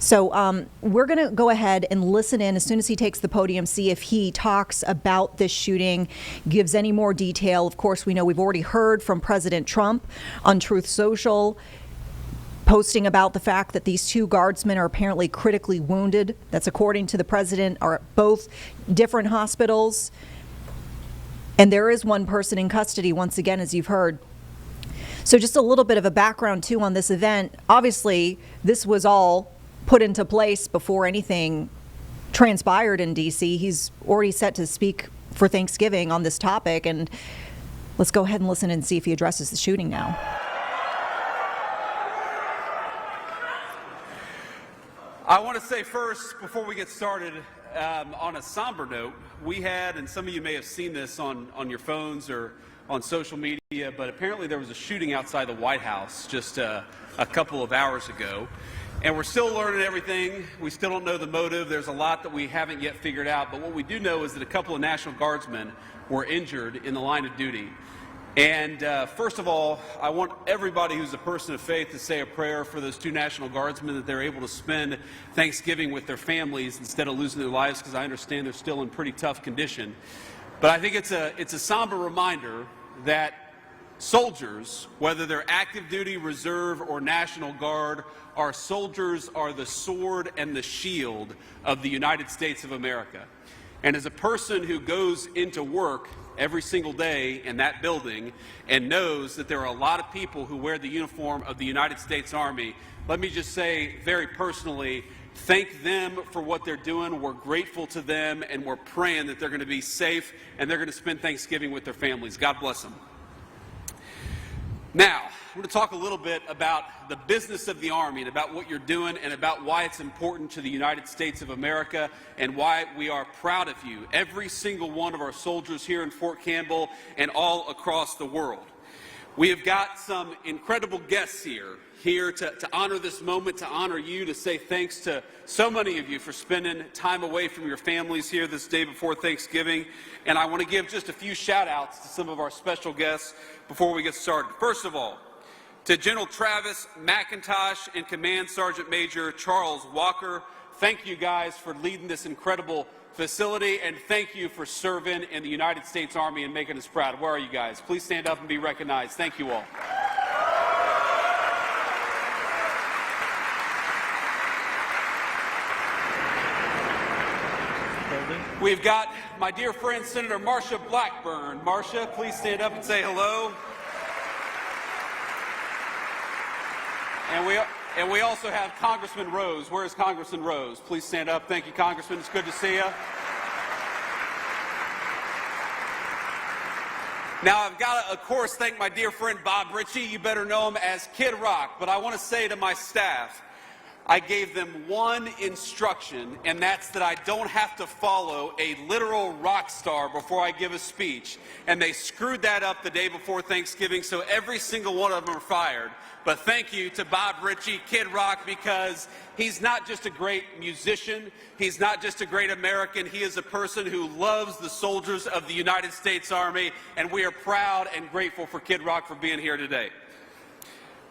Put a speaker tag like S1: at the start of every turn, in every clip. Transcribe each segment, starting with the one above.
S1: So we're going to go ahead and listen in as soon as he takes the podium, see if he talks about this shooting, gives any more detail. Of course, we know we've already heard from President Trump on Truth Social, posting about the fact that these two guardsmen are apparently critically wounded. That's according to the president, are at both different hospitals. And there is one person in custody, once again, as you've heard. So just a little bit of a background, too, on this event. Obviously, this was all put into place before anything transpired in D.C. He's already set to speak for Thanksgiving on this topic, and let's go ahead and listen and see if he addresses the shooting now.
S2: I want to say first, before we get started, on a somber note, we had, and some of you may have seen this on your phones or on social media, but apparently there was a shooting outside the White House just a couple of hours ago. And we're still learning everything. We still don't know the motive. There's a lot that we haven't yet figured out. But what we do know is that a couple of National Guardsmen were injured in the line of duty. And first of all, I want everybody who's a person of faith to say a prayer for those two National Guardsmen, that they're able to spend Thanksgiving with their families instead of losing their lives, because I understand they're still in pretty tough condition. But I think it's a somber reminder that soldiers, whether they're active duty, reserve, or National Guard, our soldiers are the sword and the shield of the United States of America. And as a person who goes into work every single day in that building and knows that there are a lot of people who wear the uniform of the United States Army, let me just say very personally, thank them for what they're doing. We're grateful to them, and we're praying that they're going to be safe and they're going to spend Thanksgiving with their families. God bless them. Now, I'm going to talk a little bit about the business of the Army and about what you're doing and about why it's important to the United States of America and why we are proud of you, every single one of our soldiers here in Fort Campbell and all across the world. We have got some incredible guests here to honor this moment, to honor you, to say thanks to so many of you for spending time away from your families here this day before Thanksgiving. And I want to give just a few shout-outs to some of our special guests before we get started. First of all, to General Travis McIntosh and Command Sergeant Major Charles Walker, thank you guys for leading this incredible facility, and thank you for serving in the United States Army and making us proud. Where are you guys? Please stand up and be recognized. Thank you all. We've got my dear friend, Senator Marsha Blackburn. Marsha, please stand up and say hello. And we also have Congressman Rose. Where is Congressman Rose? Please stand up. Thank you, Congressman. It's good to see you. Now, I've got to, of course, thank my dear friend Bob Ritchie. You better know him as Kid Rock. But I want to say to my staff, I gave them one instruction, and that's that I don't have to follow a literal rock star before I give a speech. And they screwed that up the day before Thanksgiving, so every single one of them are fired. But thank you to Bob Ritchie, Kid Rock, because he's not just a great musician, he's not just a great American, he is a person who loves the soldiers of the United States Army, and we are proud and grateful for Kid Rock for being here today.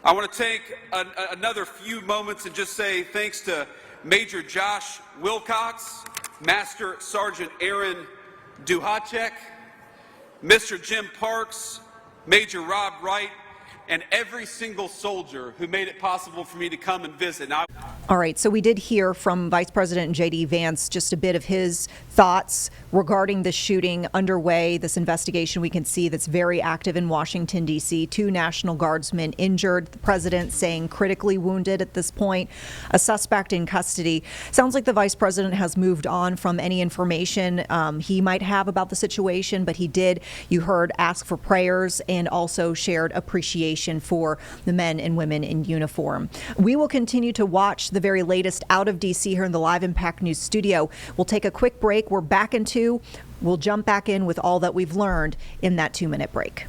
S2: I want to take another few moments and just say thanks to Major Josh Wilcox, Master Sergeant Aaron Duhacek, Mr. Jim Parks, Major Rob Wright, and every single soldier who made it possible for me to come and visit. Now,
S1: all right, so we did hear from Vice President JD Vance just a bit of his thoughts regarding the shooting underway, this investigation we can see that's very active in Washington, D.C. Two National Guardsmen injured, the president saying critically wounded at this point, a suspect in custody. Sounds like the vice president has moved on from any information he might have about the situation, but he did, you heard, ask for prayers and also shared appreciation for the men and women in uniform. We will continue to watch the very latest out of D.C. here in the Live Impact News studio. We'll take a quick break. We're back in 2. We'll jump back in with all that we've learned in that 2-minute break.